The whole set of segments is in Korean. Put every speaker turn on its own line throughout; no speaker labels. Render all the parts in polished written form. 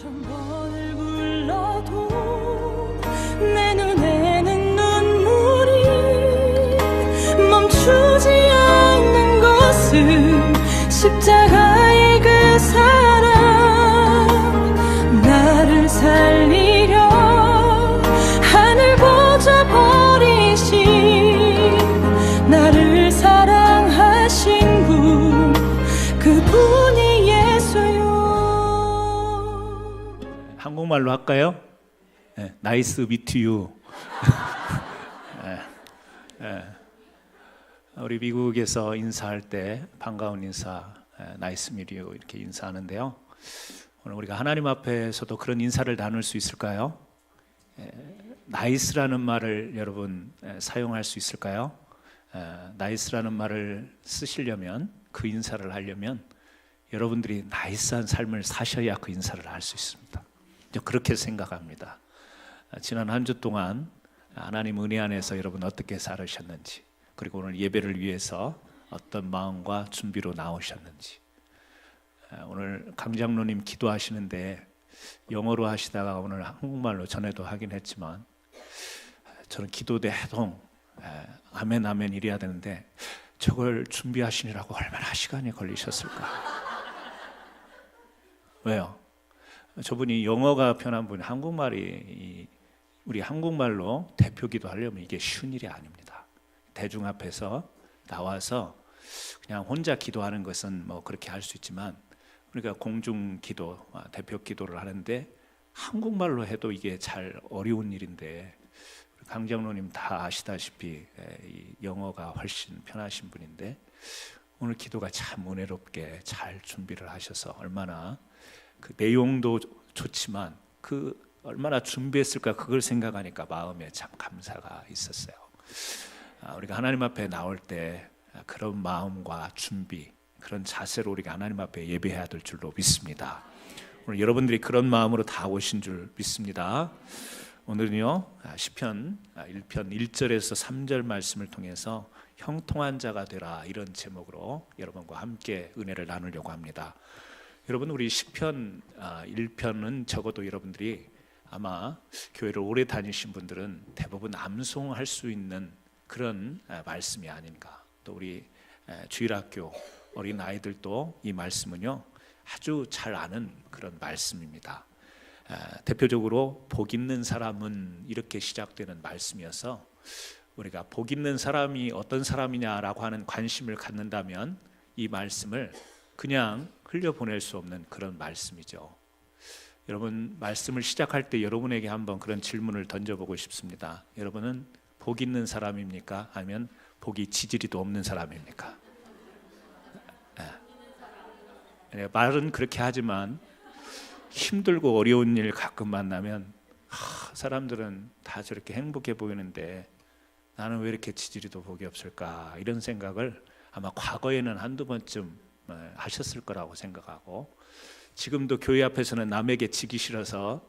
천 번을 불러도 내 눈에는 눈물이 멈추지 않는 것은 십자가의 그 사랑, 나를 살리려 하늘 보좌 버리신, 나를 사랑하신 분, 그분이 예수요.
한국말로 할까요? 네, 나이스 미트 유. 우리 미국에서 인사할 때 반가운 인사, 나이스 미트 유 이렇게 인사하는데요. 오늘 우리가 하나님 앞에서도 그런 인사를 나눌 수 있을까요? 나이스라는 말을 여러분 사용할 수 있을까요? 나이스라는 말을 쓰시려면, 그 인사를 하려면 여러분들이 나이스한 삶을 사셔야 그 인사를 할 수 있습니다. 그렇게 생각합니다. 지난 한 주 동안 하나님 은혜 안에서 여러분 어떻게 살으셨는지, 그리고 오늘 예배를 위해서 어떤 마음과 준비로 나오셨는지. 오늘 강 장로님 기도하시는데 영어로 하시다가 오늘 한국말로 전에도 하긴 했지만, 저는 기도대 해동 아멘 아멘 이래야 되는데 저걸 준비하시느라고 얼마나 시간이 걸리셨을까? 왜요? 저분이 영어가 편한 분이 한국말이, 우리 한국말로 대표기도 하려면 이게 쉬운 일이 아닙니다. 대중 앞에서 나와서 그냥 혼자 기도하는 것은 뭐 그렇게 할 수 있지만, 우리가 공중 기도, 대표 기도를 하는데 한국말로 해도 이게 잘 어려운 일인데, 강 장로님 다 아시다시피 이 영어가 훨씬 편하신 분인데 오늘 기도가 참 은혜롭게 잘 준비를 하셔서 얼마나 그 내용도 좋지만 그 얼마나 준비했을까, 그걸 생각하니까 마음에 참 감사가 있었어요. 우리가 하나님 앞에 나올 때 그런 마음과 준비, 그런 자세로 우리가 하나님 앞에 예배해야 될 줄로 믿습니다. 오늘 여러분들이 그런 마음으로 다 오신 줄 믿습니다. 오늘은요 시편 1편 1절에서 3절 말씀을 통해서 형통한 자가 되라, 이런 제목으로 여러분과 함께 은혜를 나누려고 합니다. 여러분, 우리 시편 1편은 적어도 여러분들이 아마 교회를 오래 다니신 분들은 대부분 암송할 수 있는 그런 말씀이 아닌가. 또 우리 주일학교 어린 아이들도 이 말씀은요 아주 잘 아는 그런 말씀입니다. 대표적으로 복 있는 사람은 이렇게 시작되는 말씀이어서 우리가 복 있는 사람이 어떤 사람이냐라고 하는 관심을 갖는다면 이 말씀을 그냥 흘려보낼 수 없는 그런 말씀이죠. 여러분, 말씀을 시작할 때 여러분에게 한번 그런 질문을 던져보고 싶습니다. 여러분은 복 있는 사람입니까? 아니면 복이 지지리도 없는 사람입니까? 말은 그렇게 하지만 힘들고 어려운 일 가끔 만나면 사람들은 다 저렇게 행복해 보이는데 나는 왜 이렇게 지지리도 복이 없을까, 이런 생각을 아마 과거에는 한두 번쯤 하셨을 거라고 생각하고, 지금도 교회 앞에서는 남에게 지기 싫어서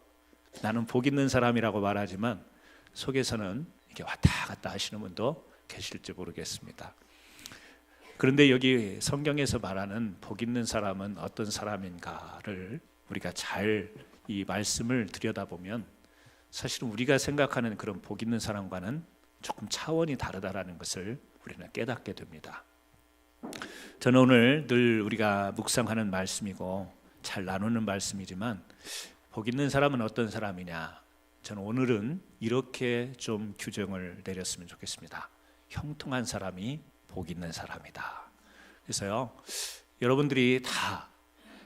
나는 복 있는 사람이라고 말하지만 속에서는 이렇게 왔다 갔다 하시는 분도 계실지 모르겠습니다. 그런데 여기 성경에서 말하는 복 있는 사람은 어떤 사람인가를 우리가 잘 이 말씀을 들여다보면 사실은 우리가 생각하는 그런 복 있는 사람과는 조금 차원이 다르다라는 것을 우리는 깨닫게 됩니다. 저는 오늘 늘 우리가 묵상하는 말씀이고 잘 나누는 말씀이지만, 복 있는 사람은 어떤 사람이냐, 저는 오늘은 이렇게 좀 규정을 내렸으면 좋겠습니다. 형통한 사람이 복 있는 사람이다. 그래서요 여러분들이 다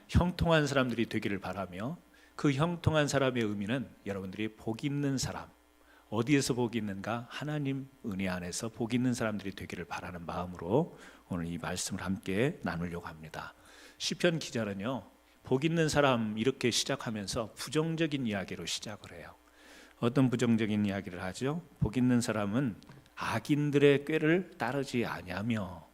형통한 사람들이 되기를 바라며, 그 형통한 사람의 의미는 여러분들이 복 있는 사람, 어디에서 복이 있는가? 하나님 은혜 안에서 복 있는 사람들이 되기를 바라는 마음으로 오늘 이 말씀을 함께 나누려고 합니다. 시편 기자는요 복 있는 사람 이렇게 시작하면서 부정적인 이야기로 시작을 해요. 어떤 부정적인 이야기를 하죠? 복 있는 사람은 악인들의 꾀를 따르지 아니하며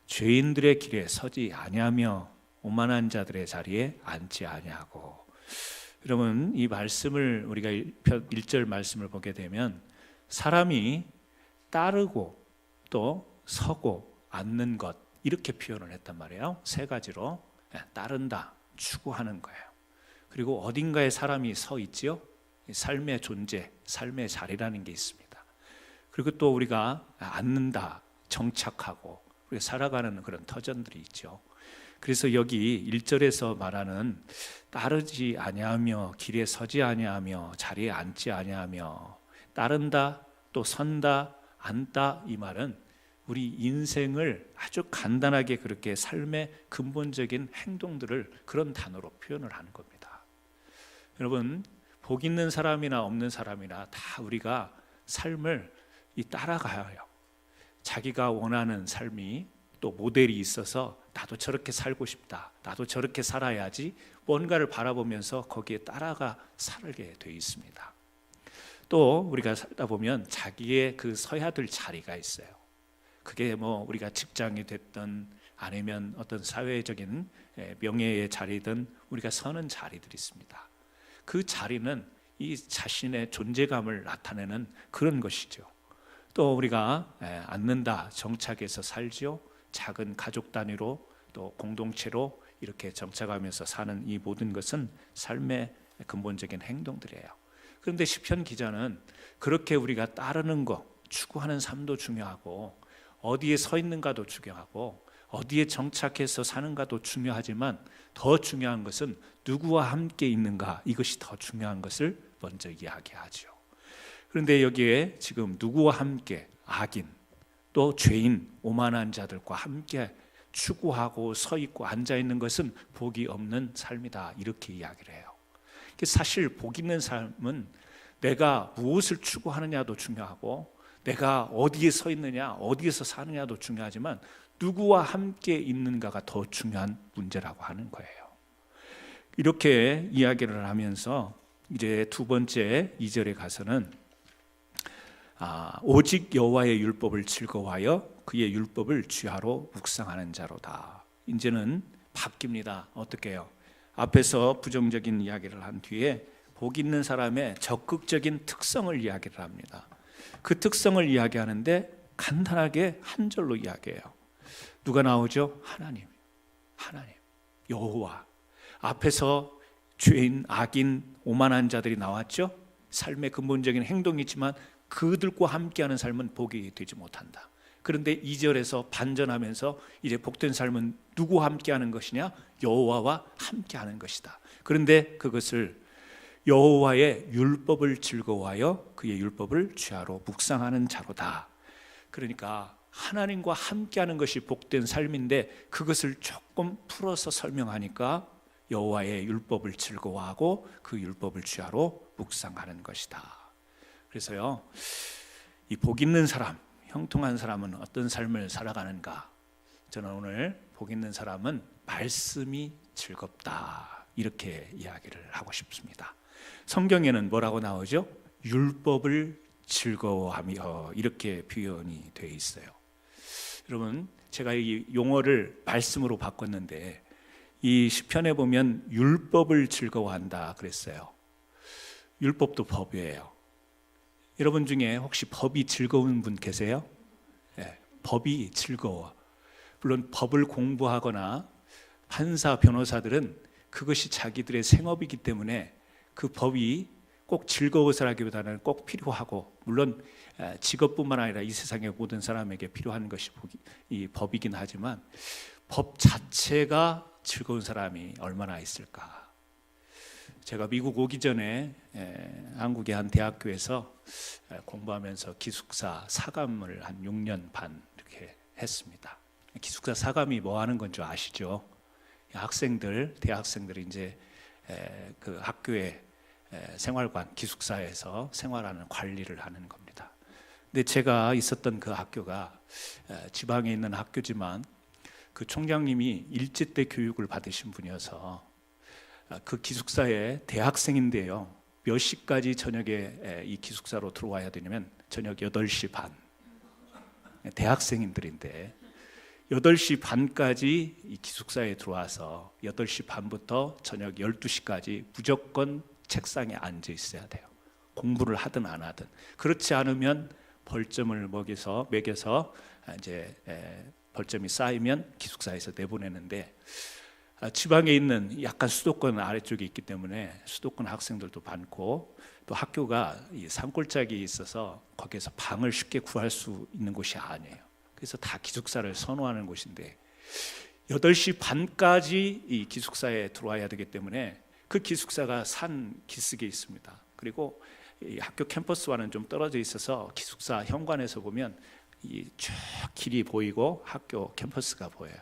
죄인들의 길에 서지 아니하며 오만한 자들의 자리에 앉지 아니하고. 여러분, 이 말씀을 우리가 1절 말씀을 보게 되면 사람이 따르고 또 서고 앉는 것, 이렇게 표현을 했단 말이에요. 세 가지로 따른다, 추구하는 거예요. 그리고 어딘가에 사람이 서 있지요. 삶의 존재, 삶의 자리라는 게 있습니다. 그리고 또 우리가 앉는다, 정착하고 우리가 살아가는 그런 터전들이 있죠. 그래서 여기 1절에서 말하는 따르지 아니하며 길에 서지 아니하며 자리에 앉지 아니하며 따른다, 또 선다, 앉다, 이 말은 우리 인생을 아주 간단하게 그렇게 삶의 근본적인 행동들을 그런 단어로 표현을 하는 겁니다. 여러분, 복 있는 사람이나 없는 사람이나 다 우리가 삶을 따라가야 해요. 자기가 원하는 삶이 또 모델이 있어서 나도 저렇게 살고 싶다, 나도 저렇게 살아야지, 뭔가를 바라보면서 거기에 따라가 살게 되어 있습니다. 또 우리가 살다 보면 자기의 그 서야 될 자리가 있어요. 그게 뭐 우리가 직장이 됐든 아니면 어떤 사회적인 명예의 자리든 우리가 서는 자리들이 있습니다. 그 자리는 이 자신의 존재감을 나타내는 그런 것이죠. 또 우리가 앉는다, 정착해서 살지요. 작은 가족 단위로 또 공동체로 이렇게 정착하면서 사는 이 모든 것은 삶의 근본적인 행동들이에요. 그런데 시편 기자는 그렇게 우리가 따르는 것, 추구하는 삶도 중요하고 어디에 서 있는가도 중요하고 어디에 정착해서 사는가도 중요하지만 더 중요한 것은 누구와 함께 있는가, 이것이 더 중요한 것을 먼저 이야기하죠. 그런데 여기에 지금 누구와 함께, 악인 또 죄인, 오만한 자들과 함께 추구하고 서 있고 앉아 있는 것은 복이 없는 삶이다, 이렇게 이야기를 해요. 사실 복 있는 삶은 내가 무엇을 추구하느냐도 중요하고 내가 어디에 서 있느냐, 어디에서 사느냐도 중요하지만 누구와 함께 있는가가 더 중요한 문제라고 하는 거예요. 이렇게 이야기를 하면서 이제 두 번째 2절에 가서는 오직 여호와의 율법을 즐거워하여 그의 율법을 주야로 묵상하는 자로다. 이제는 바뀝니다. 어떻게 해요? 앞에서 부정적인 이야기를 한 뒤에 복 있는 사람의 적극적인 특성을 이야기를 합니다. 그 특성을 이야기하는데 간단하게 한 절로 이야기해요. 누가 나오죠? 하나님, 여호와. 앞에서 죄인, 악인, 오만한 자들이 나왔죠. 삶의 근본적인 행동이 있지만 그들과 함께하는 삶은 복이 되지 못한다. 그런데 2절에서 반전하면서 이제 복된 삶은 누구와 함께하는 것이냐? 여호와와 함께하는 것이다. 그런데 그것을 여호와의 율법을 즐거워하여 그의 율법을 주야로 묵상하는 자로다. 그러니까 하나님과 함께하는 것이 복된 삶인데 그것을 조금 풀어서 설명하니까 여호와의 율법을 즐거워하고 그 율법을 주야로 묵상하는 것이다. 그래서요, 이 복 있는 사람, 형통한 사람은 어떤 삶을 살아가는가? 저는 오늘 복 있는 사람은 말씀이 즐겁다, 이렇게 이야기를 하고 싶습니다. 성경에는 뭐라고 나오죠? 율법을 즐거워하며, 이렇게 표현이 되어 있어요. 여러분, 제가 이 용어를 말씀으로 바꿨는데 이 시편에 보면 율법을 즐거워한다 그랬어요. 율법도 법이에요. 여러분 중에 혹시 법이 즐거운 분 계세요? 네, 법이 즐거워. 물론 법을 공부하거나 판사, 변호사들은 그것이 자기들의 생업이기 때문에 그 법이 꼭 즐거워서라기보다는 꼭 필요하고, 물론 직업뿐만 아니라 이 세상의 모든 사람에게 필요한 것이 이 법이긴 하지만 법 자체가 즐거운 사람이 얼마나 있을까. 제가 미국 오기 전에 한국의 한 대학교에서 공부하면서 기숙사 사감을 한 6년 반 이렇게 했습니다. 기숙사 사감이 뭐 하는 건 줄 아시죠? 학생들, 대학생들이 이제 그 학교의 생활관, 기숙사에서 생활하는 관리를 하는 겁니다. 근데 제가 있었던 그 학교가 지방에 있는 학교지만 그 총장님이 일제 때 교육을 받으신 분이어서 그 기숙사에 대학생인데요, 몇 시까지 저녁에 이 기숙사로 들어와야 되냐면 저녁 8시 반. 대학생인들인데 8시 반까지 이 기숙사에 들어와서 8시 반부터 저녁 12시까지 무조건 책상에 앉아 있어야 돼요. 공부를 하든 안 하든. 그렇지 않으면 벌점을 먹여서 이제 벌점이 쌓이면 기숙사에서 내보내는데, 지방에 있는 약간 수도권 아래쪽에 있기 때문에 수도권 학생들도 많고, 또 학교가 이 산골짜기에 있어서 거기에서 방을 쉽게 구할 수 있는 곳이 아니에요. 그래서 다 기숙사를 선호하는 곳인데 8시 반까지 이 기숙사에 들어와야 되기 때문에 그 기숙사가 산 기슭에 있습니다. 그리고 이 학교 캠퍼스와는 좀 떨어져 있어서 기숙사 현관에서 보면 이 쭉 길이 보이고 학교 캠퍼스가 보여요.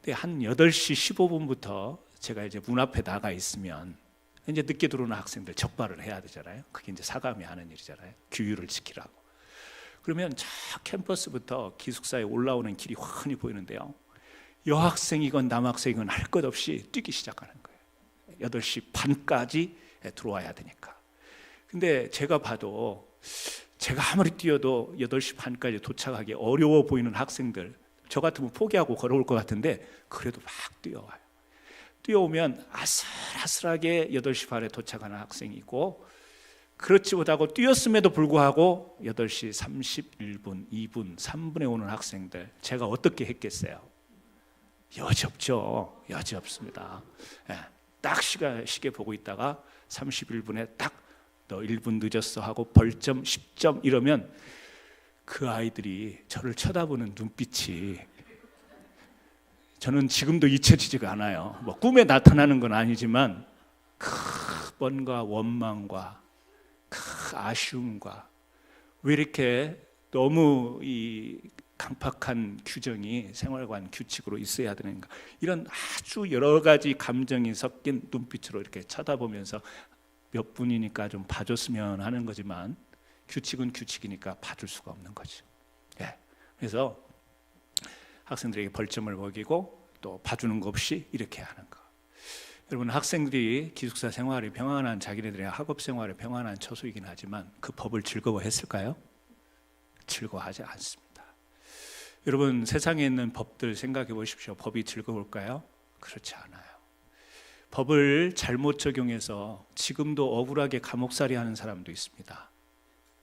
근데 한 8시 15분부터 제가 이제 문 앞에 나가 있으면 이제 늦게 들어오는 학생들 적발을 해야 되잖아요. 그게 이제 사감이 하는 일이잖아요. 규율을 지키라고. 그러면 저 캠퍼스부터 기숙사에 올라오는 길이 훤히 보이는데요. 여학생이건 남학생이건 할 것 없이 뛰기 시작하는 거예요. 8시 반까지 들어와야 되니까. 근데 제가 봐도 제가 아무리 뛰어도 8시 반까지 도착하기 어려워 보이는 학생들, 저 같으면 포기하고 걸어올 것 같은데 그래도 막 뛰어와요. 뛰어오면 아슬아슬하게 8시 반에 도착하는 학생이 있고, 그렇지 못하고 뛰었음에도 불구하고 8시 31분, 2분, 3분에 오는 학생들, 제가 어떻게 했겠어요? 여지없죠. 여지없습니다. 딱 시계 보고 있다가 31분에 딱 너 1분 늦었어 하고 벌점 10점 이러면 그 아이들이 저를 쳐다보는 눈빛이 저는 지금도 잊혀지지가 않아요. 뭐 꿈에 나타나는 건 아니지만 뭔가 원망과 아쉬움과, 왜 이렇게 너무 이 강팍한 규정이 생활관 규칙으로 있어야 되는가, 이런 아주 여러 가지 감정이 섞인 눈빛으로 이렇게 쳐다보면서 몇 분이니까 좀 봐줬으면 하는 거지만 규칙은 규칙이니까 봐줄 수가 없는 거죠. 그래서 학생들에게 벌점을 먹이고 또 봐주는 거 없이 이렇게 하는 거. 여러분, 학생들이 기숙사 생활이 평안한, 자기네들의 학업 생활이 평안한 처소이긴 하지만 그 법을 즐거워했을까요? 즐거워하지 않습니다. 여러분, 세상에 있는 법들 생각해 보십시오. 법이 즐거울까요? 그렇지 않아요. 법을 잘못 적용해서 지금도 억울하게 감옥살이 하는 사람도 있습니다.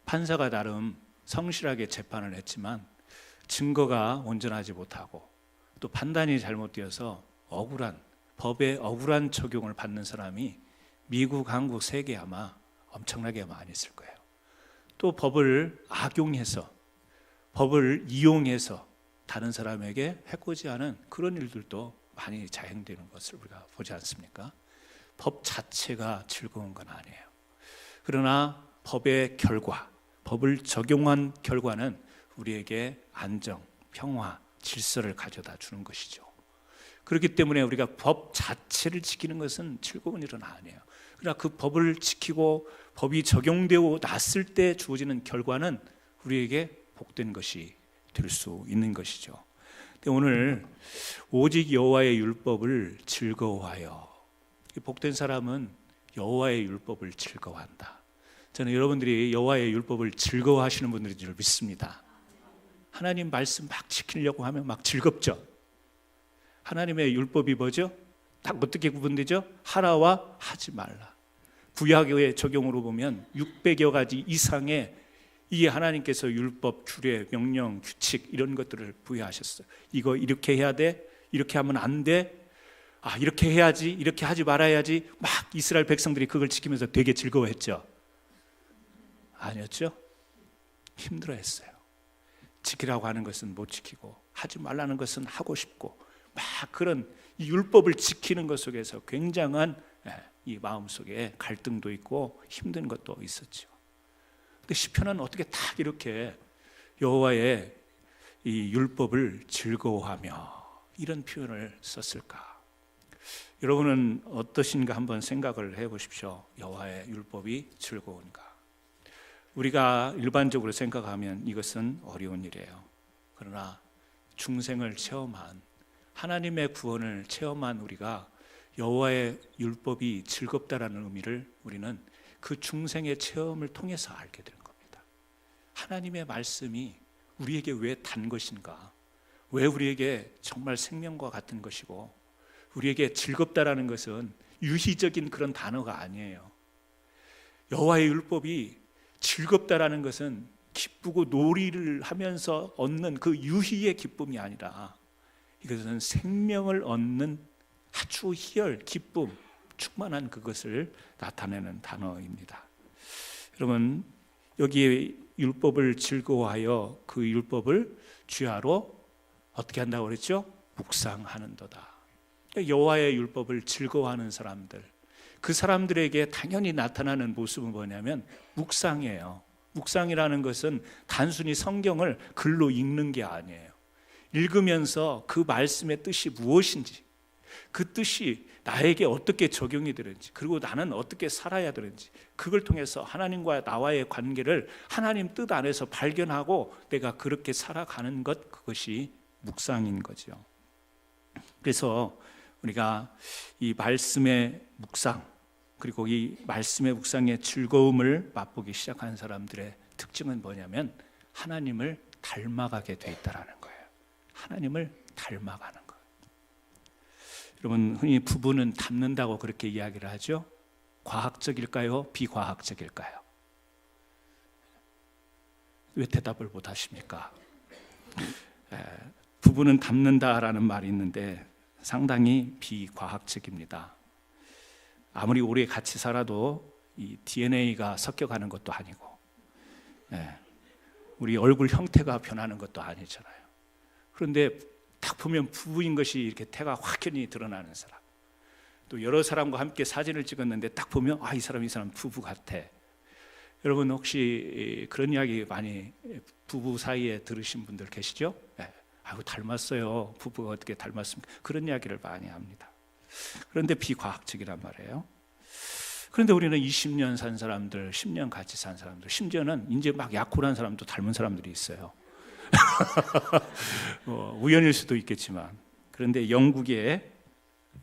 판사가 나름 성실하게 재판을 했지만 증거가 온전하지 못하고 또 판단이 잘못되어서 법의 억울한 적용을 받는 사람이 미국, 한국, 세계 아마 엄청나게 많이 있을 거예요. 또 법을 악용해서, 법을 이용해서 다른 사람에게 해코지하는 그런 일들도 많이 자행되는 것을 우리가 보지 않습니까? 법 자체가 즐거운 건 아니에요. 그러나 법의 결과, 법을 적용한 결과는 우리에게 안정, 평화, 질서를 가져다 주는 것이죠. 그렇기 때문에 우리가 법 자체를 지키는 것은 즐거운 일은 아니에요. 그러나 그 법을 지키고 법이 적용되고 났을 때 주어지는 결과는 우리에게 복된 것이 될 수 있는 것이죠. 오늘 오직 여호와의 율법을 즐거워하여, 복된 사람은 여호와의 율법을 즐거워한다. 저는 여러분들이 여호와의 율법을 즐거워하시는 분들인 줄 믿습니다. 하나님 말씀 막 지키려고 하면 막 즐겁죠. 하나님의 율법이 뭐죠? 딱 어떻게 구분되죠? 하라와 하지 말라. 구약의 적용으로 보면 600여 가지 이상의 이 하나님께서 율법, 규례, 명령, 규칙 이런 것들을 부여하셨어요. 이거 이렇게 해야 돼, 이렇게 하면 안 돼, 이렇게 해야지, 이렇게 하지 말아야지. 막 이스라엘 백성들이 그걸 지키면서 되게 즐거워했죠? 아니었죠? 힘들어했어요. 지키라고 하는 것은 못 지키고 하지 말라는 것은 하고 싶고, 막 그런 이 율법을 지키는 것 속에서 굉장한 이 마음속에 갈등도 있고 힘든 것도 있었죠. 근데 시편은 어떻게 딱 이렇게 여호와의 이 율법을 즐거워하며 이런 표현을 썼을까? 여러분은 어떠신가 한번 생각을 해보십시오. 여호와의 율법이 즐거운가? 우리가 일반적으로 생각하면 이것은 어려운 일이에요. 그러나 중생을 체험한, 하나님의 구원을 체험한 우리가 여호와의 율법이 즐겁다라는 의미를 우리는 그 중생의 체험을 통해서 알게 되는 겁니다. 하나님의 말씀이 우리에게 왜 단 것인가? 왜 우리에게 정말 생명과 같은 것이고, 우리에게 즐겁다라는 것은 유희적인 그런 단어가 아니에요. 여호와의 율법이 즐겁다라는 것은 기쁘고 놀이를 하면서 얻는 그 유희의 기쁨이 아니라 이것은 생명을 얻는 아주 희열, 기쁨, 충만한 그것을 나타내는 단어입니다. 여러분, 여기에 율법을 즐거워하여 그 율법을 주야로 어떻게 한다고 그랬죠? 묵상하는도다. 여호와의 율법을 즐거워하는 사람들, 그 사람들에게 당연히 나타나는 모습은 뭐냐면 묵상이에요. 묵상이라는 것은 단순히 성경을 글로 읽는 게 아니에요. 읽으면서 그 말씀의 뜻이 무엇인지, 그 뜻이 나에게 어떻게 적용이 되는지, 그리고 나는 어떻게 살아야 되는지, 그걸 통해서 하나님과 나와의 관계를 하나님 뜻 안에서 발견하고 내가 그렇게 살아가는 것, 그것이 묵상인 거죠. 그래서 우리가 이 말씀의 묵상, 그리고 이 말씀의 묵상의 즐거움을 맛보기 시작한 사람들의 특징은 뭐냐면 하나님을 닮아가게 돼 있다라는 거예요. 하나님을 닮아가는 거예요. 여러분, 흔히 부부는 닮는다고 그렇게 이야기를 하죠. 과학적일까요? 비과학적일까요? 왜 대답을 못 하십니까? 부부는 닮는다라는 말이 있는데 상당히 비과학적입니다. 아무리 오래 같이 살아도 이 DNA가 섞여가는 것도 아니고, 우리 얼굴 형태가 변하는 것도 아니잖아요. 그런데 딱 보면 부부인 것이 이렇게 태가 확연히 드러나는 사람, 또 여러 사람과 함께 사진을 찍었는데 딱 보면 이 사람 부부 같아. 여러분, 혹시 그런 이야기 많이 부부 사이에 들으신 분들 계시죠? 아유, 닮았어요. 부부가 어떻게 닮았습니까? 그런 이야기를 많이 합니다. 그런데 비과학적이란 말이에요. 그런데 우리는 20년 산 사람들, 10년 같이 산 사람들, 심지어는 이제 막 약혼한 사람도 닮은 사람들이 있어요. 우연일 수도 있겠지만, 그런데 영국의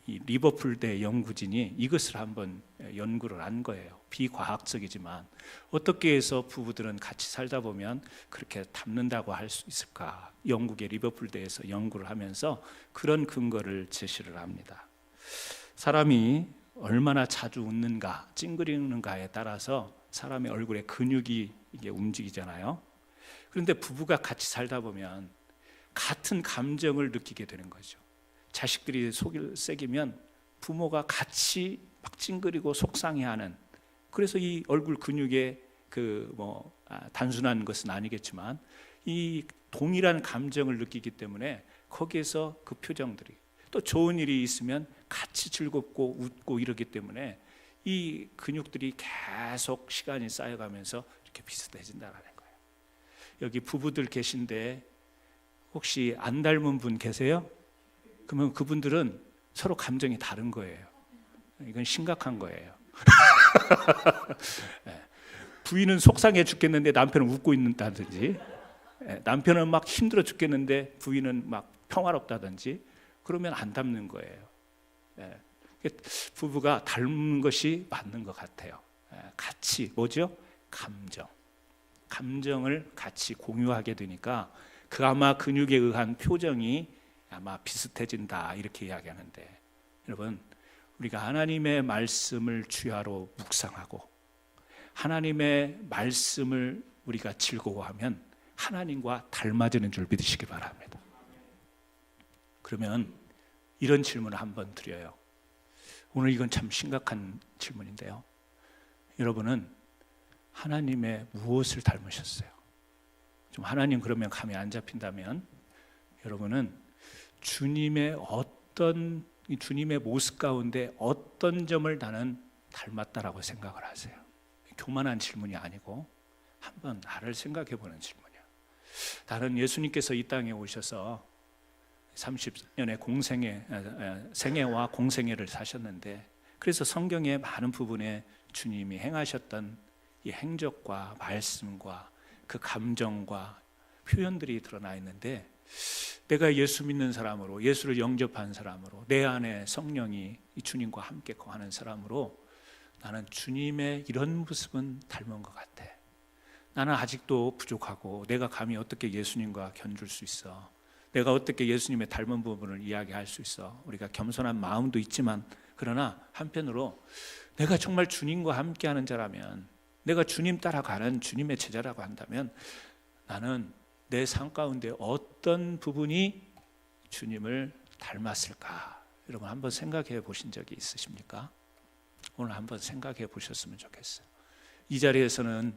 이 리버풀대 연구진이 이것을 한번 연구를 한 거예요. 비과학적이지만 어떻게 해서 부부들은 같이 살다 보면 그렇게 닮는다고 할 수 있을까? 영국의 리버풀대에서 연구를 하면서 그런 근거를 제시를 합니다. 사람이 얼마나 자주 웃는가, 찡그리는가에 따라서 사람의 얼굴에 근육이 이게 움직이잖아요. 그런데 부부가 같이 살다 보면 같은 감정을 느끼게 되는 거죠. 자식들이 속을 새기면 부모가 같이 막 찡그리고 속상해하는, 그래서 이 얼굴 근육의 단순한 것은 아니겠지만 이 동일한 감정을 느끼기 때문에 거기에서 그 표정들이, 또 좋은 일이 있으면 같이 즐겁고 웃고 이러기 때문에 이 근육들이 계속 시간이 쌓여가면서 이렇게 비슷해진다는 거예요. 여기 부부들 계신데 혹시 안 닮은 분 계세요? 그러면 그분들은 서로 감정이 다른 거예요. 이건 심각한 거예요. 부인은 속상해 죽겠는데 남편은 웃고 있다든지, 남편은 막 힘들어 죽겠는데 부인은 막 평화롭다든지, 그러면 안 닮는 거예요. 부부가 닮은 것이 맞는 것 같아요. 같이 뭐죠? 감정을 같이 공유하게 되니까 그 아마 근육에 의한 표정이 아마 비슷해진다, 이렇게 이야기하는데, 여러분, 우리가 하나님의 말씀을 주야로 묵상하고 하나님의 말씀을 우리가 즐거워하면 하나님과 닮아지는 줄 믿으시기 바랍니다. 그러면 이런 질문을 한번 드려요. 오늘 이건 참 심각한 질문인데요. 여러분은 하나님의 무엇을 닮으셨어요? 좀 하나님 그러면 감이 안 잡힌다면 여러분은 주님의 모습 가운데 어떤 점을 나는 닮았다라고 생각을 하세요? 교만한 질문이 아니고 한번 나를 생각해 보는 질문이야. 나는 예수님께서 이 땅에 오셔서 30년의 생애와 공생애를 사셨는데, 그래서 성경의 많은 부분에 주님이 행하셨던 이 행적과 말씀과 그 감정과 표현들이 드러나 있는데, 내가 예수 믿는 사람으로, 예수를 영접한 사람으로, 내 안에 성령이 주님과 함께 거하는 사람으로 나는 주님의 이런 모습은 닮은 것 같아. 나는 아직도 부족하고 내가 감히 어떻게 예수님과 견줄 수 있어? 내가 어떻게 예수님의 닮은 부분을 이야기할 수 있어? 우리가 겸손한 마음도 있지만, 그러나 한편으로 내가 정말 주님과 함께하는 자라면, 내가 주님 따라가는 주님의 제자라고 한다면 나는 내 삶 가운데 어떤 부분이 주님을 닮았을까? 여러분 한번 생각해 보신 적이 있으십니까? 오늘 한번 생각해 보셨으면 좋겠어요. 이 자리에서는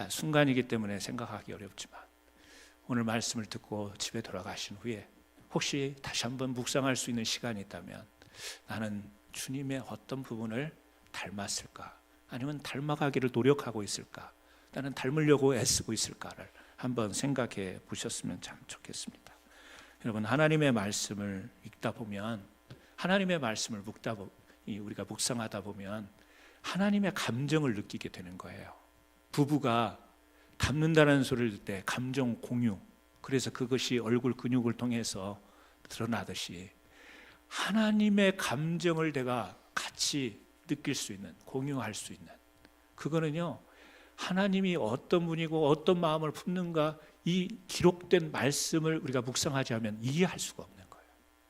순간이기 때문에 생각하기 어렵지만 오늘 말씀을 듣고 집에 돌아가신 후에 혹시 다시 한번 묵상할 수 있는 시간이 있다면 나는 주님의 어떤 부분을 닮았을까? 아니면 닮아가기를 노력하고 있을까? 나는 닮으려고 애쓰고 있을까를 한번 생각해 보셨으면 참 좋겠습니다. 여러분, 하나님의 말씀을 읽다 보면, 하나님의 말씀을 우리가 묵상하다 보면 하나님의 감정을 느끼게 되는 거예요. 부부가 닮는다는 소리를 들 때 감정 공유, 그래서 그것이 얼굴 근육을 통해서 드러나듯이 하나님의 감정을 내가 같이 느낄 수 있는, 공유할 수 있는, 그거는요 하나님이 어떤 분이고 어떤 마음을 품는가, 이 기록된 말씀을 우리가 묵상하지 않으면 이해할 수가 없는 거예요.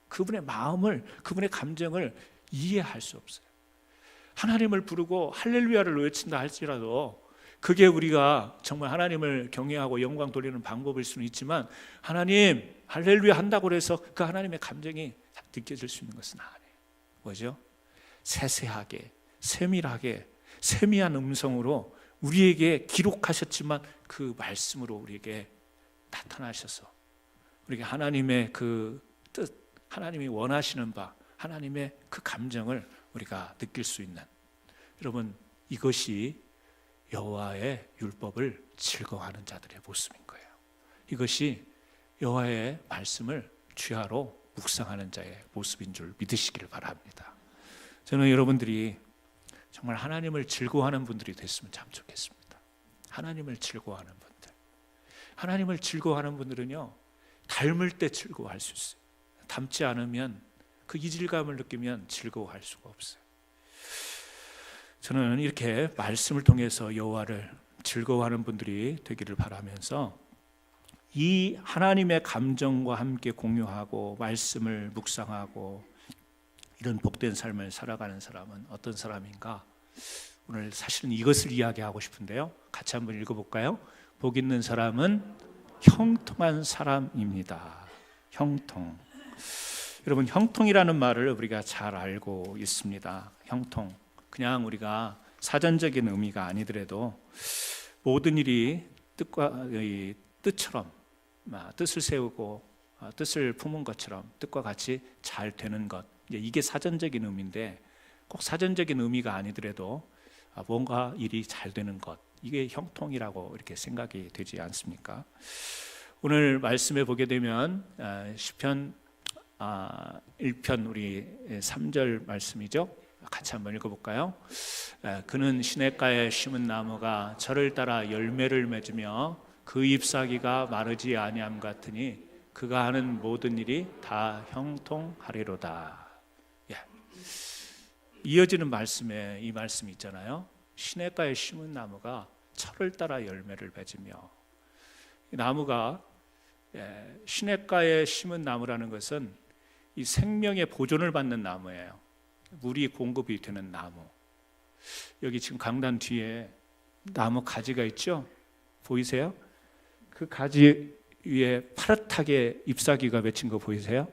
그분의 마음을, 그분의 감정을 이해할 수 없어요. 하나님을 부르고 할렐루야를 외친다 할지라도 그게 우리가 정말 하나님을 경외하고 영광 돌리는 방법일 수는 있지만, 하나님 할렐루야 한다고 해서 그 하나님의 감정이 느껴질 수 있는 것은 아니에요. 뭐죠? 세세하게, 세밀하게, 세미한 음성으로 우리에게 기록하셨지만 그 말씀으로 우리에게 나타나셔서 우리에게 하나님의 그 뜻, 하나님이 원하시는 바, 하나님의 그 감정을 우리가 느낄 수 있는, 여러분, 이것이 여호와의 율법을 즐거워하는 자들의 모습인 거예요. 이것이 여호와의 말씀을 주야로 묵상하는 자의 모습인 줄 믿으시기를 바랍니다. 저는 여러분들이 정말 하나님을 즐거워하는 분들이 됐으면 참 좋겠습니다. 하나님을 즐거워하는 분들. 하나님을 즐거워하는 분들은요, 닮을 때 즐거워할 수 있어요. 닮지 않으면, 그 이질감을 느끼면 즐거워할 수가 없어요. 저는 이렇게 말씀을 통해서 여호와를 즐거워하는 분들이 되기를 바라면서, 이 하나님의 감정과 함께 공유하고 말씀을 묵상하고 이런 복된 삶을 살아가는 사람은 어떤 사람인가? 오늘 사실은 이것을 이야기하고 싶은데요, 같이 한번 읽어볼까요? 복 있는 사람은 형통한 사람입니다. 형통. 여러분, 형통이라는 말을 우리가 잘 알고 있습니다. 형통, 그냥 우리가 사전적인 의미가 아니더라도 모든 일이 뜻처럼, 뜻을 세우고 뜻을 품은 것처럼 뜻과 같이 잘 되는 것, 이게 사전적인 의미인데, 꼭 사전적인 의미가 아니더라도 뭔가 일이 잘 되는 것, 이게 형통이라고 이렇게 생각이 되지 않습니까? 오늘 말씀에 보게 되면 시편 1편 우리 3절 말씀이죠. 같이 한번 읽어볼까요? 그는 시냇가에 심은 나무가 저를 따라 열매를 맺으며 그 잎사귀가 마르지 아니함 같으니 그가 하는 모든 일이 다 형통하리로다. 이어지는 말씀에 이 말씀이 있잖아요. 시냇가에 심은 나무가 철을 따라 열매를 맺으며, 나무가, 시냇가에 심은 나무라는 것은 이 생명의 보존을 받는 나무예요. 물이 공급이 되는 나무. 여기 지금 강단 뒤에 나무 가지가 있죠? 보이세요? 그 가지 위에 파릇하게 잎사귀가 맺힌 거 보이세요?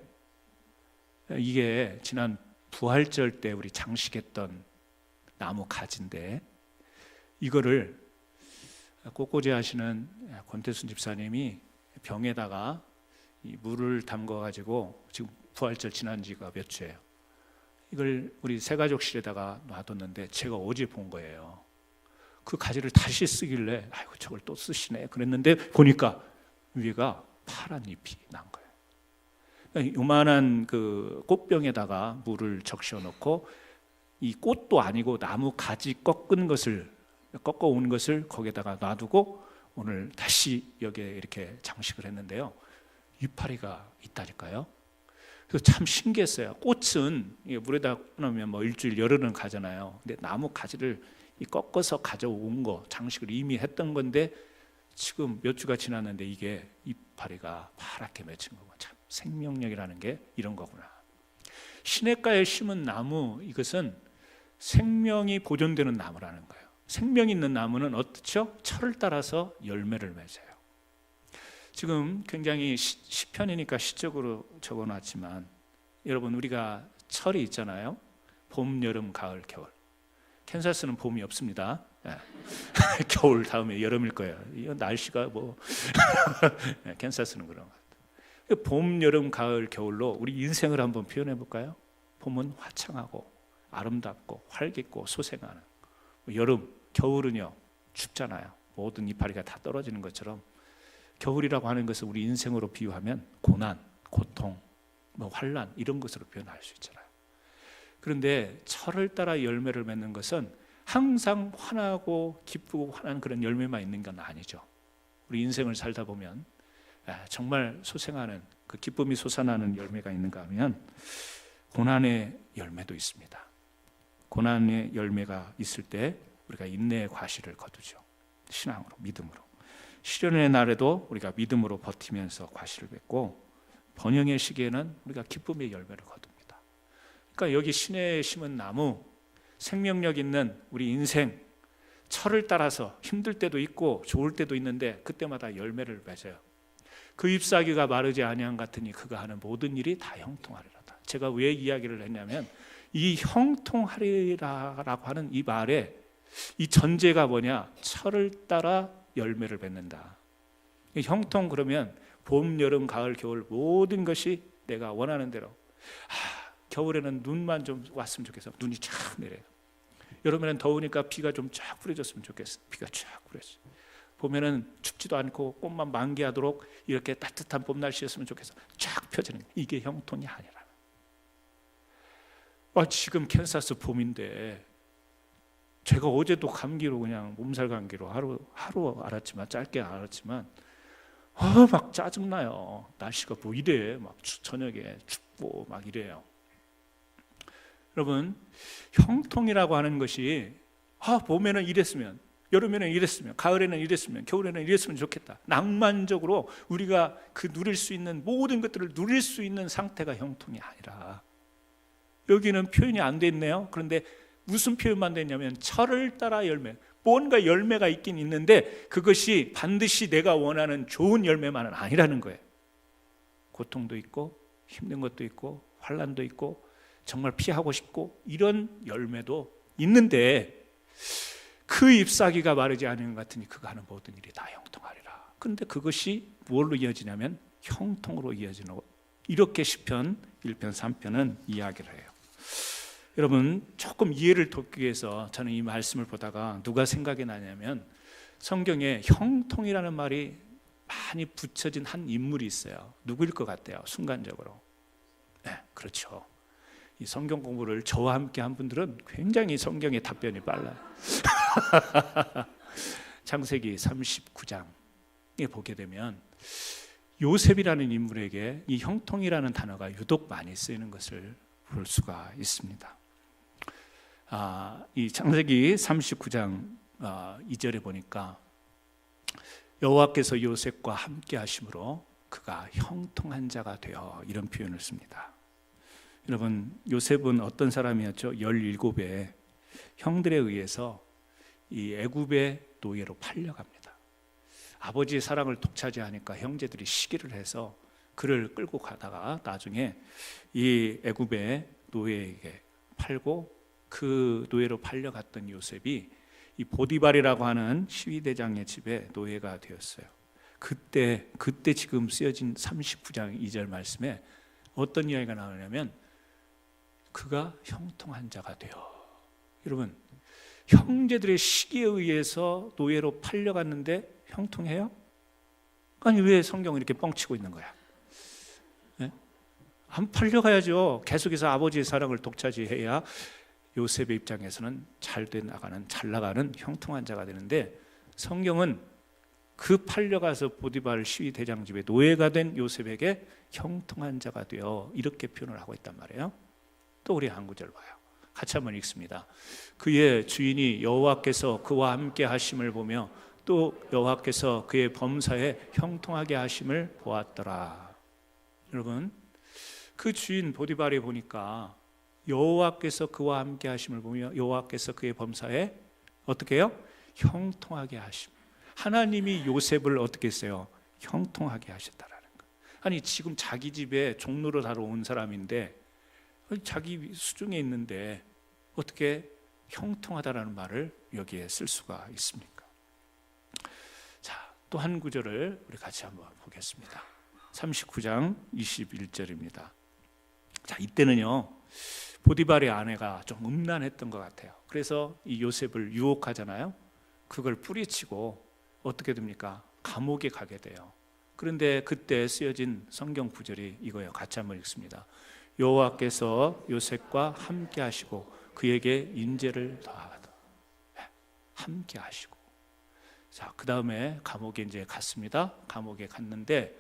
이게 지난 부활절 때 우리 장식했던 나무 가지인데, 이거를 꽃꽂이 하시는 권태순 집사님이 병에다가 이 물을 담궈 가지고, 지금 부활절 지난 지가 몇 주예요. 이걸 우리 새가족실에다가 놔뒀는데 제가 어제 본 거예요. 그 가지를 다시 쓰길래 아이고 저걸 또 쓰시네 그랬는데, 보니까 위가 파란 잎이 난 거예요. 요만한 그 꽃병에다가 물을 적셔 놓고, 이 꽃도 아니고 나무 가지 꺾어 온 것을 거기에다가 놔두고 오늘 다시 여기에 이렇게 장식을 했는데요, 이파리가 있다니까요. 그래서 참 신기했어요. 꽃은 물에다 넣으면 뭐 일주일 열흘은 가잖아요. 근데 나무 가지를 꺾어서 가져온 거, 장식을 이미 했던 건데 지금 몇 주가 지났는데 이게 이파리가 파랗게 맺힌 거고, 참 생명력이라는 게 이런 거구나. 시냇가에 심은 나무, 이것은 생명이 보존되는 나무라는 거예요. 생명 있는 나무는 어떻죠? 철을 따라서 열매를 맺어요. 지금 굉장히 시편이니까 시적으로 적어놨지만, 여러분, 우리가 철이 있잖아요. 봄, 여름, 가을, 겨울. 캔사스는 봄이 없습니다. 예. 겨울 다음에 여름일 거예요. 이거 날씨가 뭐 예, 캔사스는 그런 것 같아요. 봄, 여름, 가을, 겨울로 우리 인생을 한번 표현해 볼까요? 봄은 화창하고 아름답고 활기있고 소생하는, 여름, 겨울은요 춥잖아요. 모든 이파리가 다 떨어지는 것처럼 겨울이라고 하는 것을 우리 인생으로 비유하면 고난, 고통, 뭐 환난 이런 것으로 표현할 수 있잖아요. 그런데 철을 따라 열매를 맺는 것은 항상 환하고 기쁘고 환한 그런 열매만 있는 건 아니죠. 우리 인생을 살다 보면 정말 소생하는 그 기쁨이 솟아나는 열매가 있는가 하면 고난의 열매도 있습니다. 고난의 열매가 있을 때 우리가 인내의 과실을 거두죠. 신앙으로, 믿음으로. 시련의 날에도 우리가 믿음으로 버티면서 과실을 맺고, 번영의 시기에는 우리가 기쁨의 열매를 거둡니다. 그러니까 여기 시내에 심은 나무, 생명력 있는 우리 인생, 철을 따라서 힘들 때도 있고 좋을 때도 있는데 그때마다 열매를 맺어요. 그 잎사귀가 마르지 아니한 같으니 그가 하는 모든 일이 다 형통하리로다. 제가 왜 이야기를 했냐면 이 형통하리라라고 하는 이 말에 이 전제가 뭐냐? 철을 따라 열매를 맺는다. 형통 그러면 봄, 여름, 가을, 겨울 모든 것이 내가 원하는 대로. 겨울에는 눈만 좀 왔으면 좋겠어. 눈이 쫙 내려요. 여름에는 더우니까 비가 좀 쫙 뿌려졌으면 좋겠어. 비가 쫙 뿌려져. 봄에는 춥지도 않고 꽃만 만개하도록 이렇게 따뜻한 봄 날씨였으면 좋겠어. 쫙 펴지는, 이게 형통이 아니라. 지금 캔사스 봄인데 제가 어제도 감기로 그냥 몸살 감기로 하루 알았지만, 짧게 알았지만 막 짜증나요. 날씨가 뭐 이래. 막 저녁에 춥고 막 이래요. 여러분, 형통이라고 하는 것이 봄에는 이랬으면, 여름에는 이랬으면, 가을에는 이랬으면, 겨울에는 이랬으면 좋겠다. 낭만적으로 우리가 그 누릴 수 있는 모든 것들을 누릴 수 있는 상태가 형통이 아니라, 여기는 표현이 안 돼 있네요. 그런데 무슨 표현만 됐냐면 철을 따라 열매, 뭔가 열매가 있긴 있는데 그것이 반드시 내가 원하는 좋은 열매만은 아니라는 거예요. 고통도 있고 힘든 것도 있고 환난도 있고 정말 피하고 싶고 이런 열매도 있는데, 그 잎사귀가 마르지 않은 것 같으니 그가 하는 모든 일이 다 형통하리라. 그런데 그것이 뭘로 이어지냐면 형통으로 이어지는, 이렇게 시편 1편 3편은 이야기를 해요. 여러분, 조금 이해를 돕기 위해서 저는 이 말씀을 보다가 누가 생각이 나냐면, 성경에 형통이라는 말이 많이 붙여진 한 인물이 있어요. 누구일 것 같아요? 순간적으로. 네, 그렇죠. 이 성경 공부를 저와 함께 한 분들은 굉장히 성경의 답변이 빨라요. 창세기 39장에 보게 되면 요셉이라는 인물에게 이 형통이라는 단어가 유독 많이 쓰이는 것을 볼 수가 있습니다. 이 창세기 39장 2절에 보니까 여호와께서 요셉과 함께 하심으로 그가 형통한 자가 되어, 이런 표현을 씁니다. 여러분, 요셉은 어떤 사람이었죠? 17의 형들에 의해서 이 애굽의 노예로 팔려갑니다. 아버지의 사랑을 독차지하니까 형제들이 시기를 해서 그를 끌고 가다가 나중에 이 애굽의 노예에게 팔고, 그 노예로 팔려갔던 요셉이 이 보디발이라고 하는 시위대장의 집에 노예가 되었어요. 그때 지금 쓰여진 39장 2절 말씀에 어떤 이야기가 나오냐면 그가 형통한 자가 되어. 여러분, 형제들의 시기에 의해서 노예로 팔려갔는데 형통해요? 아니, 왜 성경은 이렇게 뻥치고 있는 거야? 네? 안 팔려가야죠. 계속해서 아버지의 사랑을 독차지해야 요셉의 입장에서는 잘 나가는 형통한 자가 되는데, 성경은 그 팔려가서 보디발 시위 대장 집에 노예가 된 요셉에게 형통한 자가 되어, 이렇게 표현을 하고 있단 말이에요. 또 우리 한 구절 봐요. 같이 한번 읽습니다. 그의 주인이 여호와께서 그와 함께 하심을 보며 또 여호와께서 그의 범사에 형통하게 하심을 보았더라. 여러분, 그 주인 보디발이 보니까 여호와께서 그와 함께 하심을 보며 여호와께서 그의 범사에 어떻게 해요? 형통하게 하심. 하나님이 요셉을 어떻게 했어요? 형통하게 하셨다라는 거. 아니, 지금 자기 집에 종로로 다뤄 온 사람인데 자기 수중에 있는데 어떻게 형통하다라는 말을 여기에 쓸 수가 있습니까? 자, 또 한 구절을 우리 같이 한번 보겠습니다. 39장 21절입니다. 자, 이때는요 보디발의 아내가 좀 음란했던 것 같아요. 그래서 이 요셉을 유혹하잖아요. 그걸 뿌리치고 어떻게 됩니까? 감옥에 가게 돼요. 그런데 그때 쓰여진 성경 구절이 이거예요. 같이 한번 읽습니다. 여호와께서 요셉과 함께 하시고 그에게 인재를 더하다. 함께 하시고. 자, 그 다음에 감옥에 이제 갔습니다. 감옥에 갔는데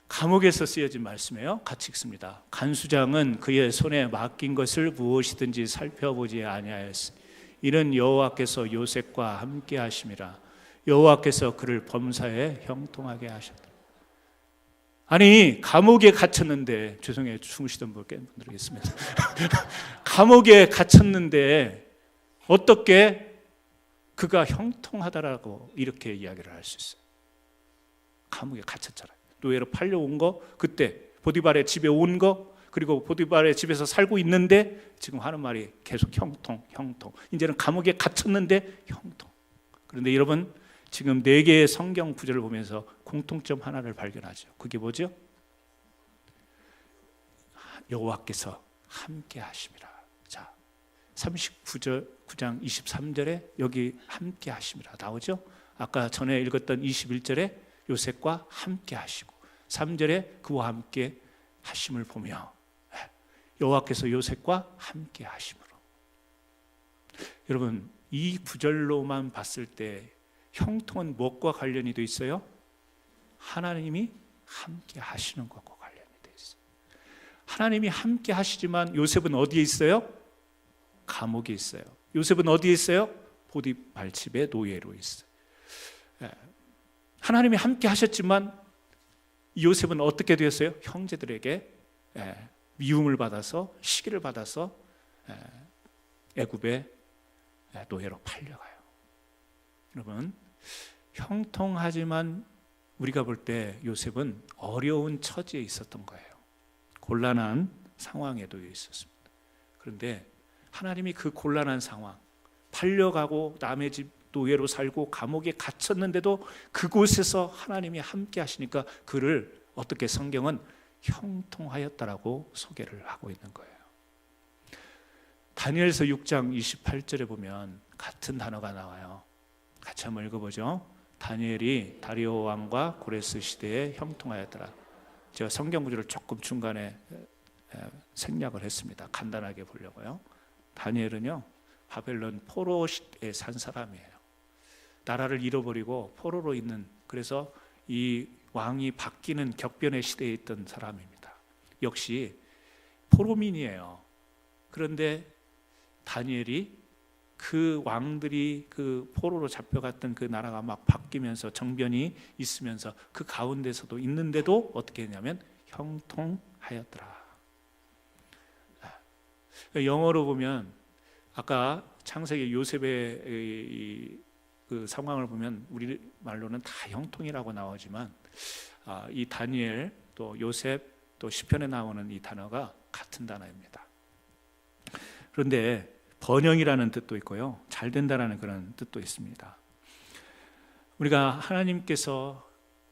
감옥에서 쓰여진 말씀이에요. 같이 읽습니다. 간수장은 그의 손에 맡긴 것을 무엇이든지 살펴보지 아니하였으니 이는 여호와께서 요셉과 함께 하심이라. 여호와께서 그를 범사에 형통하게 하셨다. 아니, 감옥에 갇혔는데, 죄송해요, 주무시던 분들 계십니다. 감옥에 갇혔는데 어떻게 그가 형통하다라고 이렇게 이야기를 할 수 있어요? 감옥에 갇혔잖아요. 노예로 팔려온 거, 그때 보디발의 집에 온 거, 그리고 보디발의 집에서 살고 있는데 지금 하는 말이 계속 형통. 이제는 감옥에 갇혔는데 형통. 그런데 여러분, 지금 4개의 성경 구절을 보면서 공통점 하나를 발견하죠. 그게 뭐죠? 여호와께서 함께 하심이라. 자, 39장 23절에 여기 함께 하심이라 나오죠? 아까 전에 읽었던 21절에 요셉과 함께 하시고 3절에 그와 함께 하심을 보며 여호와께서 요셉과 함께 하심으로. 여러분, 이 구절로만 봤을 때 형통은 무엇과 관련이 돼 있어요? 하나님이 함께 하시는 것과 관련이 돼 있어요. 하나님이 함께 하시지만 요셉은 어디에 있어요? 감옥에 있어요. 요셉은 어디에 있어요? 보디발 집에 노예로 있어요. 하나님이 함께 하셨지만 요셉은 어떻게 되었어요? 형제들에게 미움을 받아서 시기를 받아서 애굽의 노예로 팔려가요. 여러분, 형통하지만 우리가 볼 때 요셉은 어려운 처지에 있었던 거예요. 곤란한 상황에도 있었습니다. 그런데 하나님이 그 곤란한 상황, 팔려가고 남의 집 노예로 살고 감옥에 갇혔는데도 그곳에서 하나님이 함께 하시니까 그를 어떻게 성경은 형통하였다라고 소개를 하고 있는 거예요. 다니엘서 6장 28절에 보면 같은 단어가 나와요. 같이 한번 읽어보죠. 다니엘이 다리오 왕과 고레스 시대에 형통하였더라. 제가 성경 구절을 조금 중간에 생략을 했습니다. 간단하게 보려고요. 다니엘은요, 바벨론 포로 시대에 산 사람이에요. 나라를 잃어버리고 포로로 있는, 그래서 이 왕이 바뀌는 격변의 시대에 있던 사람입니다. 역시 포로민이에요. 그런데 다니엘이 그 왕들이 그 포로로 잡혀갔던 그 나라가 막 바뀌면서 정변이 있으면서 그 가운데서도 있는데도 어떻게 했냐면 형통하였더라. 영어로 보면 아까 창세기 요셉의 그 상황을 보면 우리 말로는 다 형통이라고 나오지만 이 다니엘 또 요셉 또 시편에 나오는 이 단어가 같은 단어입니다. 그런데 번영이라는 뜻도 있고요, 잘 된다라는 그런 뜻도 있습니다. 우리가 하나님께서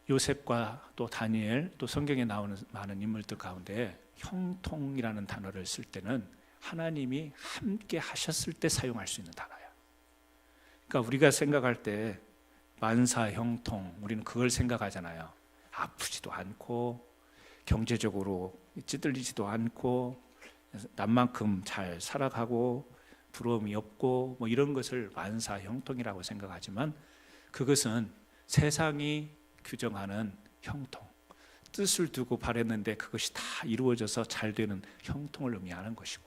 요셉과 또 다니엘 또 성경에 나오는 많은 인물들 가운데 형통이라는 단어를 쓸 때는 하나님이 함께 하셨을 때 사용할 수 있는 단어예요. 그러니까 우리가 생각할 때 만사 형통, 우리는 그걸 생각하잖아요. 아프지도 않고 경제적으로 찌들리지도 않고 남만큼 잘 살아가고 부러움이 없고 뭐 이런 것을 만사 형통이라고 생각하지만 그것은 세상이 규정하는 형통, 뜻을 두고 바랬는데 그것이 다 이루어져서 잘 되는 형통을 의미하는 것이고,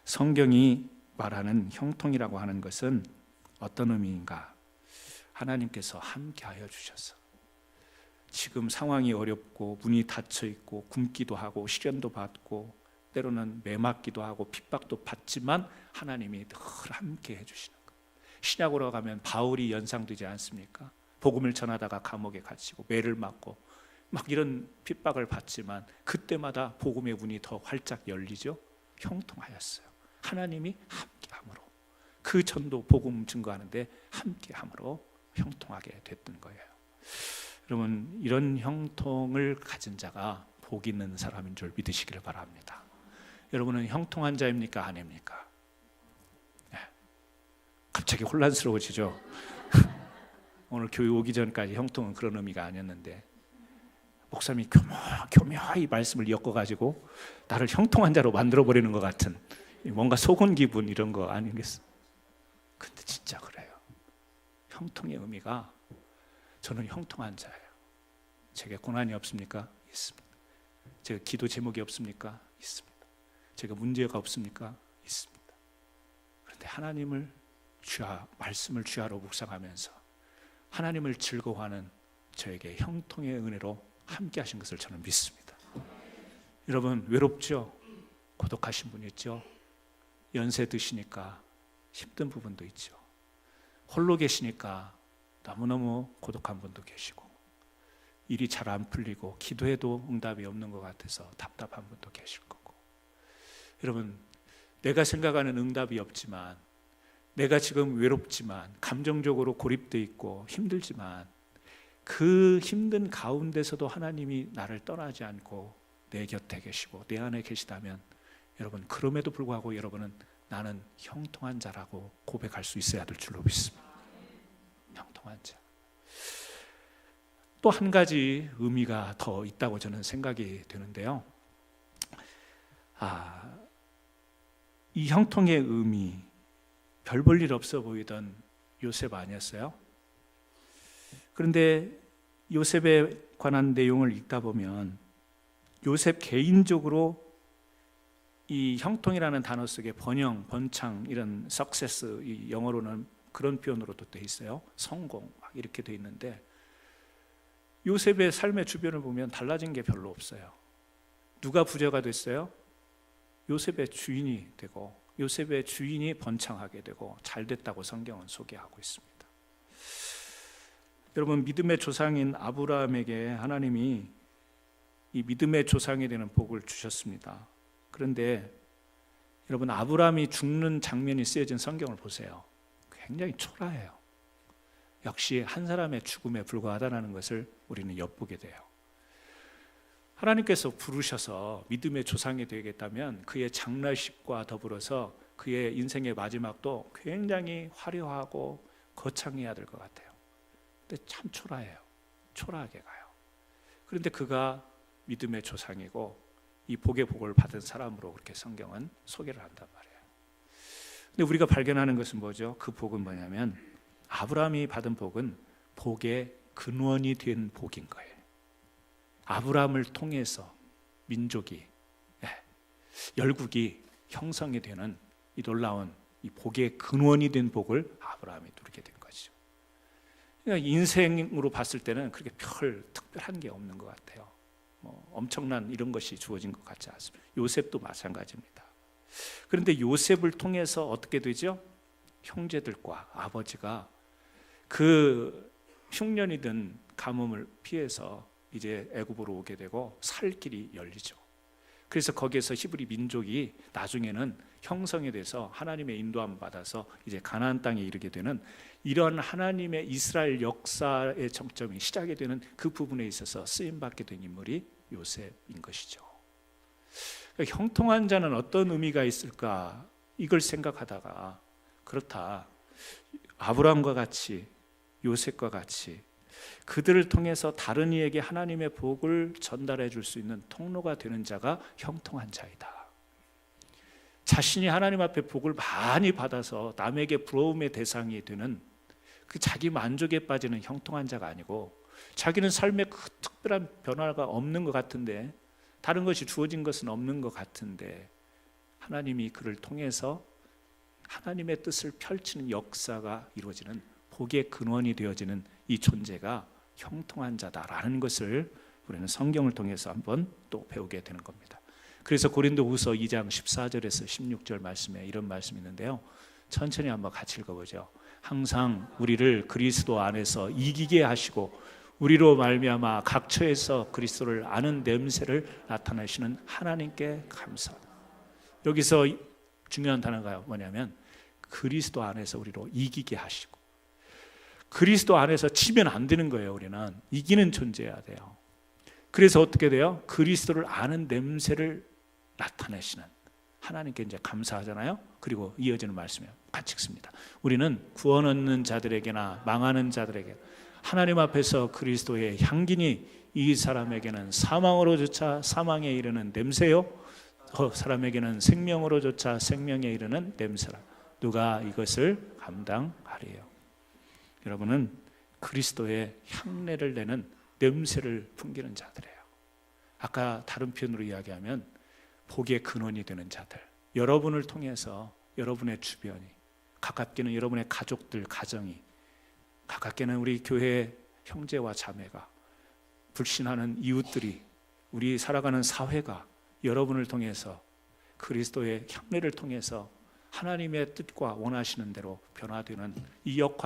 성경이 말하는 형통이라고 하는 것은 어떤 의미인가? 하나님께서 함께하여 주셔서 지금 상황이 어렵고 문이 닫혀 있고 굶기도 하고 시련도 받고 때로는 매맞기도 하고 핍박도 받지만 하나님이 늘 함께 해주시는 것. 신약으로 가면 바울이 연상되지 않습니까? 복음을 전하다가 감옥에 갇히고 매를 맞고 막 이런 핍박을 받지만 그때마다 복음의 문이 더 활짝 열리죠. 형통하였어요. 하나님이 함께함으로, 그 전도 복음 증거하는데 함께함으로 형통하게 됐던 거예요. 여러분, 이런 형통을 가진 자가 복 있는 사람인 줄 믿으시기를 바랍니다. 여러분은 형통한 자입니까? 아닙니까? 네. 갑자기 혼란스러워지죠. 오늘 교회 오기 전까지 형통은 그런 의미가 아니었는데 목사님이 교묘하게 말씀을 엮어가지고 나를 형통한 자로 만들어버리는 것 같은 뭔가 속은 기분, 이런 거 아니겠어요? 근데 진짜 그래요. 형통의 의미가, 저는 형통한 자예요. 제가 고난이 없습니까? 있습니다. 제가 기도 제목이 없습니까? 있습니다. 제가 문제가 없습니까? 있습니다. 그런데 하나님을 말씀을 주야로 묵상하면서 하나님을 즐거워하는 저에게 형통의 은혜로 함께 하신 것을 저는 믿습니다. 여러분, 외롭죠? 고독하신 분 있죠? 연세 드시니까 힘든 부분도 있죠. 홀로 계시니까 너무너무 고독한 분도 계시고, 일이 잘 안 풀리고 기도해도 응답이 없는 것 같아서 답답한 분도 계실 거고. 여러분, 내가 생각하는 응답이 없지만, 내가 지금 외롭지만, 감정적으로 고립돼 있고 힘들지만, 그 힘든 가운데서도 하나님이 나를 떠나지 않고 내 곁에 계시고 내 안에 계시다면, 여러분, 그럼에도 불구하고 여러분은 나는 형통한 자라고 고백할 수 있어야 될 줄로 믿습니다. 형통한 자. 또 한 가지 의미가 더 있다고 저는 생각이 되는데요. 이 형통의 의미, 별 볼 일 없어 보이던 요셉 아니었어요? 그런데 요셉에 관한 내용을 읽다 보면 요셉 개인적으로 이 형통이라는 단어 속에 번영, 번창, 이런 success, 이 영어로는 그런 표현으로도 돼 있어요. 성공, 막 이렇게 돼 있는데, 요셉의 삶의 주변을 보면 달라진 게 별로 없어요. 누가 부자가 됐어요? 요셉의 주인이 되고, 요셉의 주인이 번창하게 되고 잘 됐다고 성경은 소개하고 있습니다. 여러분, 믿음의 조상인 아브라함에게 하나님이 이 믿음의 조상이 되는 복을 주셨습니다. 그런데 여러분, 아브라함이 죽는 장면이 쓰여진 성경을 보세요. 굉장히 초라해요. 역시 한 사람의 죽음에 불과하다는 것을 우리는 엿보게 돼요. 하나님께서 부르셔서 믿음의 조상이 되겠다면 그의 장례식과 더불어서 그의 인생의 마지막도 굉장히 화려하고 거창해야 될 것 같아요. 근데 참 초라해요. 초라하게 가요. 그런데 그가 믿음의 조상이고 이 복의 복을 받은 사람으로 그렇게 성경은 소개를 한단 말이에요. 근데 우리가 발견하는 것은 뭐죠? 그 복은 뭐냐면, 아브라함이 받은 복은 복의 근원이 된 복인 거예요. 아브라함을 통해서 민족이, 열국이 형성이 되는 이 놀라운 이 복의 근원이 된 복을 아브라함이 누리게 된 거죠. 그러니까 인생으로 봤을 때는 그렇게 별 특별한 게 없는 것 같아요. 엄청난 이런 것이 주어진 것 같지 않습니다. 요셉도 마찬가지입니다. 그런데 요셉을 통해서 어떻게 되죠? 형제들과 아버지가 그 흉년이 든 가뭄을 피해서 이제 애굽으로 오게 되고 살 길이 열리죠. 그래서 거기에서 히브리 민족이 나중에는 형성이 돼서 하나님의 인도함을 받아서 이제 가나안 땅에 이르게 되는, 이런 하나님의 이스라엘 역사의 정점이 시작이 되는 그 부분에 있어서 쓰임받게 된 인물이 요셉인 것이죠. 그러니까 형통한 자는 어떤 의미가 있을까, 이걸 생각하다가, 그렇다, 아브라함과 같이, 요셉과 같이 그들을 통해서 다른 이에게 하나님의 복을 전달해 줄 수 있는 통로가 되는 자가 형통한 자이다. 자신이 하나님 앞에 복을 많이 받아서 남에게 부러움의 대상이 되는 그 자기 만족에 빠지는 형통한 자가 아니고, 자기는 삶에 그 특별한 변화가 없는 것 같은데, 다른 것이 주어진 것은 없는 것 같은데, 하나님이 그를 통해서 하나님의 뜻을 펼치는 역사가 이루어지는 복의 근원이 되어지는 이 존재가 형통한 자다라는 것을 우리는 성경을 통해서 한번 또 배우게 되는 겁니다. 그래서 고린도후서 2장 14절에서 16절 말씀에 이런 말씀이 있는데요. 천천히 한번 같이 읽어보죠. 항상 우리를 그리스도 안에서 이기게 하시고 우리로 말미암아 각처에서 그리스도를 아는 냄새를 나타내시는 하나님께 감사합니다. 여기서 중요한 단어가 뭐냐면 그리스도 안에서 우리로 이기게 하시고, 그리스도 안에서 치면 안 되는 거예요. 우리는 이기는 존재여야 돼요. 그래서 어떻게 돼요? 그리스도를 아는 냄새를 나타내시는 하나님께 이제 감사하잖아요. 그리고 이어지는 말씀이에요. 같이 읽습니다. 우리는 구원 얻는 자들에게나 망하는 자들에게 하나님 앞에서 그리스도의 향기니 이 사람에게는 사망으로조차 사망에 이르는 냄새요, 사람에게는 생명으로조차 생명에 이르는 냄새라. 누가 이것을 감당하리요? 여러분은 그리스도의 향내를 내는 냄새를 풍기는 자들이에요. 아까 다른 표현으로 이야기하면 복의 근원이 되는 자들. 여러분을 통해서 여러분의 주변이, 가깝게는 여러분의 가족들, 가정이, 가깝게는 우리 교회 형제와 자매가, 불신하는 이웃들이, 우리 살아가는 사회가 여러분을 통해서 그리스도의 향내를 통해서 하나님의 뜻과 원하시는 대로 변화되는 이 역할을